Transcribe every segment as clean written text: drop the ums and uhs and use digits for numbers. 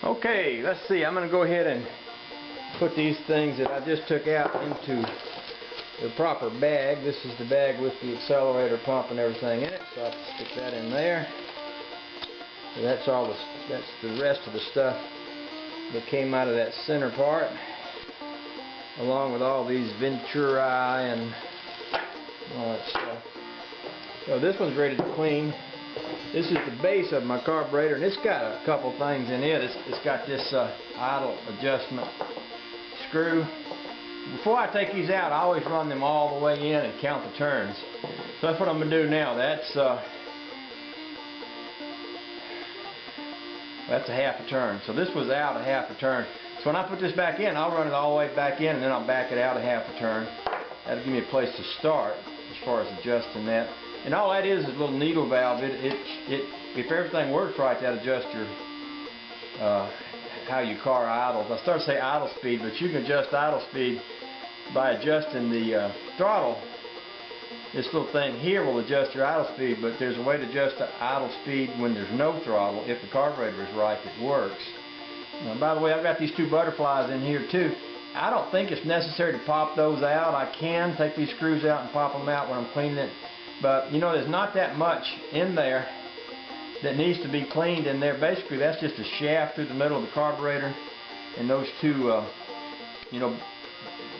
Okay, let's see. I'm going to go ahead and put these things that I just took out into the proper bag. This is the bag with the accelerator pump and everything in it, so I'll stick that in there. So that's the rest of the stuff that came out of that center part, along with all these venturi and all that stuff. So this one's ready to clean. This is the base of my carburetor, and it's got a couple things in it. It's got this idle adjustment screw. Before I take these out, I always run them all the way in and count the turns. So that's what I'm going to do now. That's a half a turn. So this was out a half a turn. So when I put this back in, I'll run it all the way back in, and then I'll back it out a half a turn. That'll give me a place to start as far as adjusting that. And all that is a little needle valve. If everything works right, that adjusts your how your car idles. I started to say idle speed, but you can adjust idle speed by adjusting the throttle. This little thing here will adjust your idle speed, but there's a way to adjust the idle speed when there's no throttle if the carburetor is right that works. Now, by the way, I've got these two butterflies in here too. I don't think it's necessary to pop those out. I can take these screws out and pop them out when I'm cleaning it. But, you know, there's not that much in there that needs to be cleaned in there. Basically, that's just a shaft through the middle of the carburetor. And those two, you know,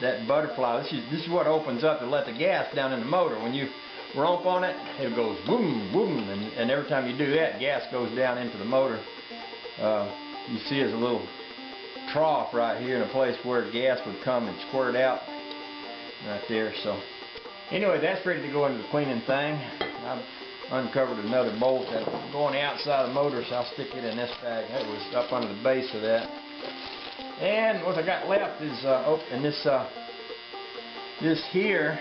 that butterfly, this is what opens up to let the gas down in the motor. When you romp on it, it goes boom, boom. And every time you do that, gas goes down into the motor. You see there's a little trough right here in a place where gas would come and squirt out right there. So anyway, that's ready to go into the cleaning thing. I've uncovered another bolt that's going on the outside of the motor, so I'll stick it in this bag. That was up under the base of that. And what I got left is this here.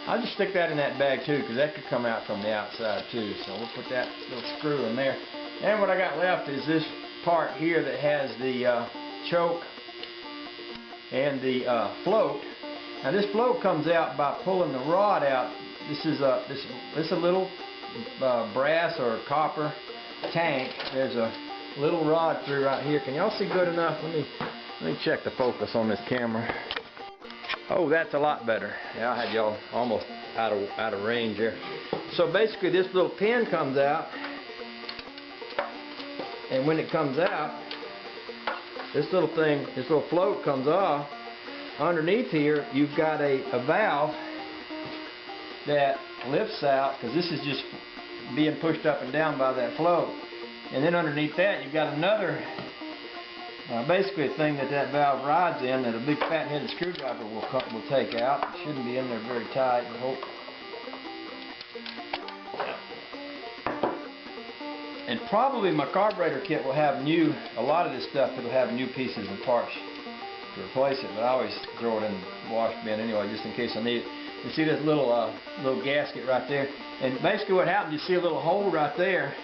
I'll just stick that in that bag too, because that could come out from the outside too. So we'll put that little screw in there. And what I got left is this part here that has the choke and the float. Now this float comes out by pulling the rod out. This is a little brass or copper tank. There's a little rod through right here. Can y'all see good enough? Let me check the focus on this camera. Oh, that's a lot better. Yeah, I had y'all almost out of range there. So basically, this little pin comes out, and when it comes out, this little float comes off. Underneath here, you've got a valve that lifts out, because this is just being pushed up and down by that float. And then underneath that, you've got another, basically a thing that valve rides in, that a big fat-headed screwdriver will take out. It shouldn't be in there very tight, I hope. And probably my carburetor kit will have a lot of this stuff, it'll have new pieces and parts to replace it, but I always throw it in the wash bin anyway, just in case I need it. You see this little gasket right there, and basically what happens, you see a little hole right there,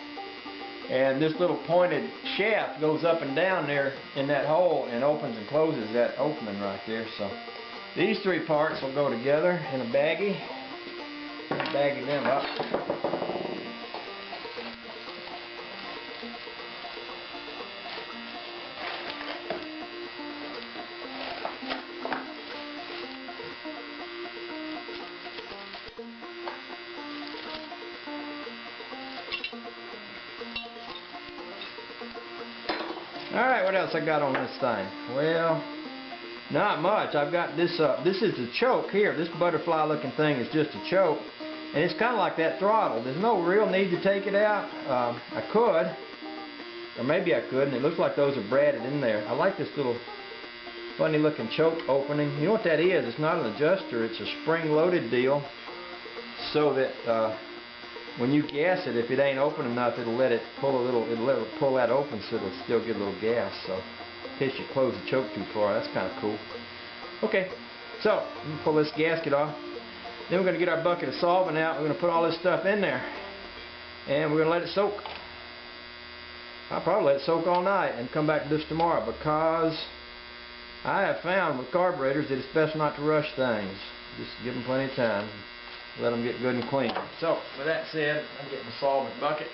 and this little pointed shaft goes up and down there in that hole and opens and closes that opening right there. So these three parts will go together in a baggie. Baggie them up. Alright, what else I got on this thing? Well, not much. I've got this, this is the choke here. This butterfly looking thing is just a choke. And it's kind of like that throttle. There's no real need to take it out. I could, or maybe I could, and it looks like those are braided in there. I like this little funny looking choke opening. You know what that is? It's not an adjuster. It's a spring loaded deal, so that when you gas it, if it ain't open enough, it'll let it pull that open, so it'll still get a little gas. So in case you close the choke too far, that's kind of cool. Okay, so I'm gonna pull this gasket off. Then we're gonna get our bucket of solvent out. We're gonna put all this stuff in there, and we're gonna let it soak. I'll probably let it soak all night and come back to this tomorrow, because I have found with carburetors that it's best not to rush things. Just give them plenty of time. Let them get good and clean. So, with that said, I'm getting the solvent bucket.